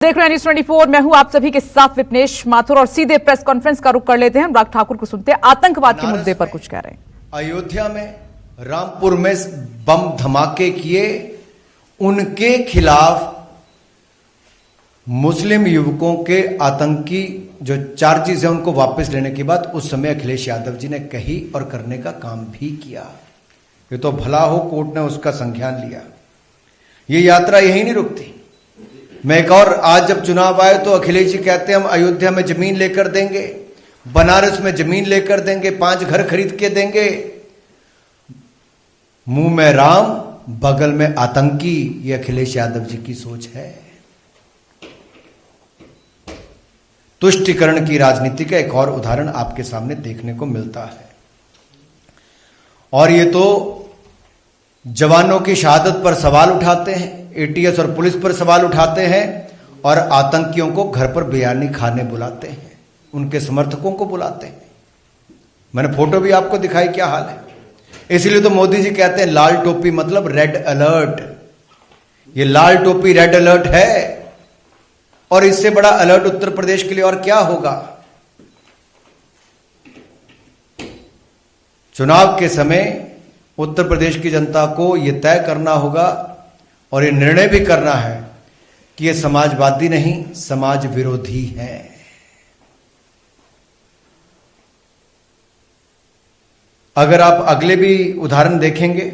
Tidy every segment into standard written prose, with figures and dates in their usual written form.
देख रहे हैं न्यूज़ 24। मैं हूं आप सभी के साथ विपनेश माथुर और सीधे प्रेस कॉन्फ्रेंस का रुख कर लेते हैं। अनुराग ठाकुर को सुनते हैं, आतंकवाद के मुद्दे पर कुछ कह रहे हैं। अयोध्या में रामपुर में बम धमाके किए, उनके खिलाफ मुस्लिम युवकों के आतंकी जो चार्जेस है उनको वापस लेने की बात उस समय अखिलेश यादव जी ने कही और करने का काम भी किया। ये तो भला हो कोर्ट ने उसका संज्ञान लिया। ये यात्रा यही नहीं रुकती। मैं एक और आज जब चुनाव आए तो अखिलेश जी कहते हैं हम अयोध्या में जमीन लेकर देंगे, बनारस में जमीन लेकर देंगे, 5 घर खरीद के देंगे। मुंह में राम बगल में आतंकी, ये अखिलेश यादव जी की सोच है। तुष्टिकरण की राजनीति का एक और उदाहरण आपके सामने देखने को मिलता है। और ये तो जवानों की शहादत पर सवाल उठाते हैं, एटीएस और पुलिस पर सवाल उठाते हैं और आतंकियों को घर पर बिरयानी खाने बुलाते हैं, उनके समर्थकों को बुलाते हैं। मैंने फोटो भी आपको दिखाई, क्या हाल है। इसलिए तो मोदी जी कहते हैं लाल टोपी मतलब रेड अलर्ट। ये लाल टोपी रेड अलर्ट है और इससे बड़ा अलर्ट उत्तर प्रदेश के लिए और क्या होगा। चुनाव के समय उत्तर प्रदेश की जनता को यह तय करना होगा और ये निर्णय भी करना है कि ये समाजवादी नहीं, समाज विरोधी है। अगर आप अगले भी उदाहरण देखेंगे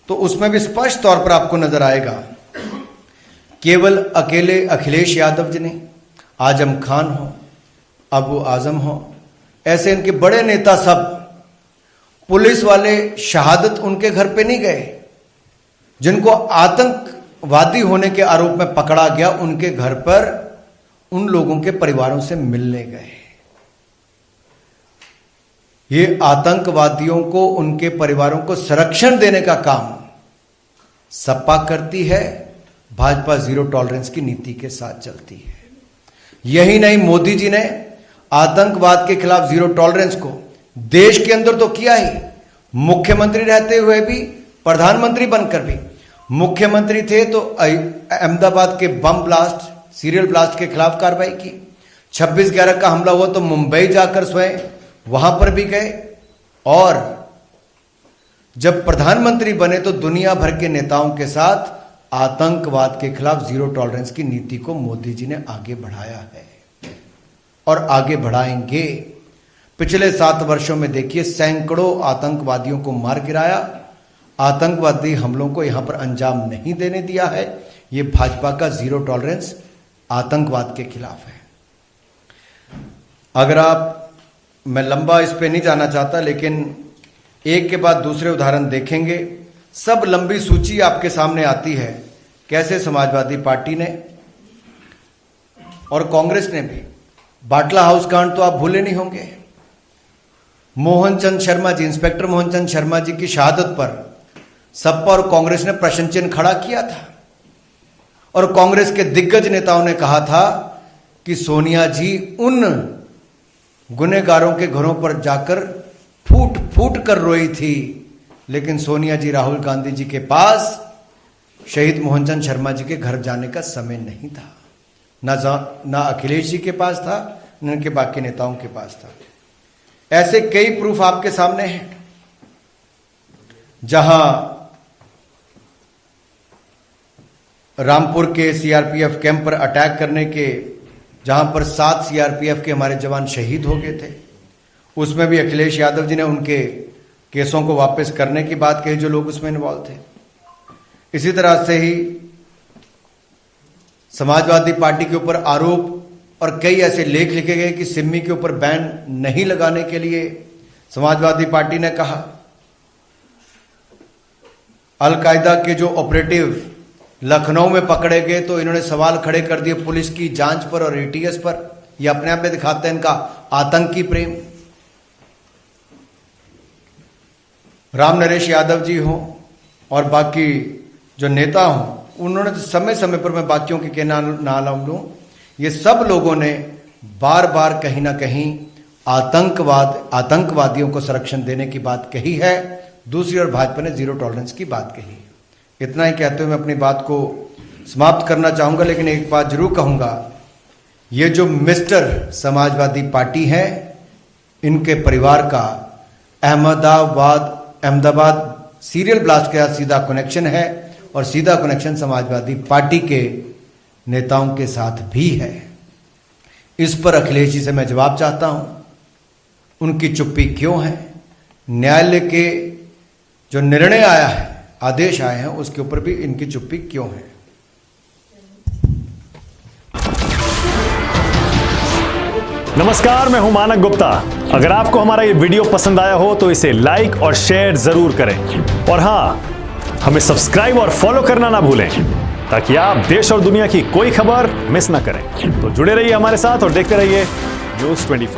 तो उसमें भी स्पष्ट तौर पर आपको नजर आएगा, केवल अकेले अखिलेश यादव जी नहीं, आजम खान हो, अबू आजम हो, ऐसे इनके बड़े नेता सब, पुलिस वाले शहादत उनके घर पे नहीं गए। जिनको आतंकवादी होने के आरोप में पकड़ा गया उनके घर पर उन लोगों के परिवारों से मिलने गए। ये आतंकवादियों को, उनके परिवारों को संरक्षण देने का काम सपा करती है, भाजपा जीरो टॉलरेंस की नीति के साथ चलती है। यही नहीं, मोदी जी ने आतंकवाद के खिलाफ जीरो टॉलरेंस को देश के अंदर तो किया ही, मुख्यमंत्री रहते हुए भी, प्रधानमंत्री बनकर भी। मुख्यमंत्री थे तो अहमदाबाद के बम ब्लास्ट, सीरियल ब्लास्ट के खिलाफ कार्रवाई की। 26/11 का हमला हुआ तो मुंबई जाकर स्वयं वहां पर भी गए। और जब प्रधानमंत्री बने तो दुनिया भर के नेताओं के साथ आतंकवाद के खिलाफ जीरो टॉलरेंस की नीति को मोदी जी ने आगे बढ़ाया है और आगे बढ़ाएंगे। पिछले 7 वर्षों में देखिए सैकड़ों आतंकवादियों को मार गिराया। आतंकवादी हमलों को यहां पर अंजाम नहीं देने दिया है। यह भाजपा का जीरो टॉलरेंस आतंकवाद के खिलाफ है। अगर आप, मैं लंबा इस पे नहीं जाना चाहता, लेकिन एक के बाद दूसरे उदाहरण देखेंगे, सब लंबी सूची आपके सामने आती है। कैसे समाजवादी पार्टी ने और कांग्रेस ने भी, बाटला हाउस कांड तो आप भूले नहीं होंगे। मोहनचंद शर्मा जी, इंस्पेक्टर मोहनचंद शर्मा जी की शहादत पर सपा और कांग्रेस ने प्रश्न चिन्ह खड़ा किया था और कांग्रेस के दिग्गज नेताओं ने कहा था कि सोनिया जी उन गुनहगारों के घरों पर जाकर फूट फूट कर रोई थी, लेकिन सोनिया जी, राहुल गांधी जी के पास शहीद मोहनचंद शर्मा जी के घर जाने का समय नहीं था। ना अखिलेश जी के पास था, न उनके बाकी नेताओं के पास था। ऐसे कई प्रूफ आपके सामने हैं जहां रामपुर के सीआरपीएफ कैंप पर अटैक करने के, जहां पर 7 सीआरपीएफ के हमारे जवान शहीद हो गए थे, उसमें भी अखिलेश यादव जी ने उनके केसों को वापस करने की बात कही जो लोग उसमें इन्वॉल्व थे। इसी तरह से ही समाजवादी पार्टी के ऊपर आरोप और कई ऐसे लेख लिखे गए कि सिमी के ऊपर बैन नहीं लगाने के लिए समाजवादी पार्टी ने कहा। अलकायदा के जो ऑपरेटिव लखनऊ में पकड़े गए तो इन्होंने सवाल खड़े कर दिए पुलिस की जांच पर और एटीएस पर। यह अपने आप में दिखाते हैं इनका आतंकी प्रेम। राम नरेश यादव जी हों और बाकी जो नेता हों, उन्होंने तो समय समय पर, मैं बाकियों के नाम लूं, ये सब लोगों ने बार बार कहीं ना कहीं आतंकवादियों को संरक्षण देने की बात कही है। दूसरी ओर भाजपा ने जीरो टॉलरेंस की बात कही। इतना ही कहते हुए मैं अपनी बात को समाप्त करना चाहूंगा, लेकिन एक बात जरूर कहूंगा, ये जो मिस्टर समाजवादी पार्टी है, इनके परिवार का अहमदाबाद सीरियल ब्लास्ट के साथ सीधा कनेक्शन है और सीधा कनेक्शन समाजवादी पार्टी के नेताओं के साथ भी है। इस पर अखिलेश जी से मैं जवाब चाहता हूं, उनकी चुप्पी क्यों है? न्यायालय के जो निर्णय आया है, आदेश आए हैं, उसके ऊपर भी इनकी चुप्पी क्यों है? नमस्कार, मैं हूं मानक गुप्ता। अगर आपको हमारा ये वीडियो पसंद आया हो तो इसे लाइक और शेयर जरूर करें, और हां, हमें सब्सक्राइब और फॉलो करना ना भूलें ताकि आप देश और दुनिया की कोई खबर मिस ना करें। तो जुड़े रहिए हमारे साथ और देखते रहिए News 24।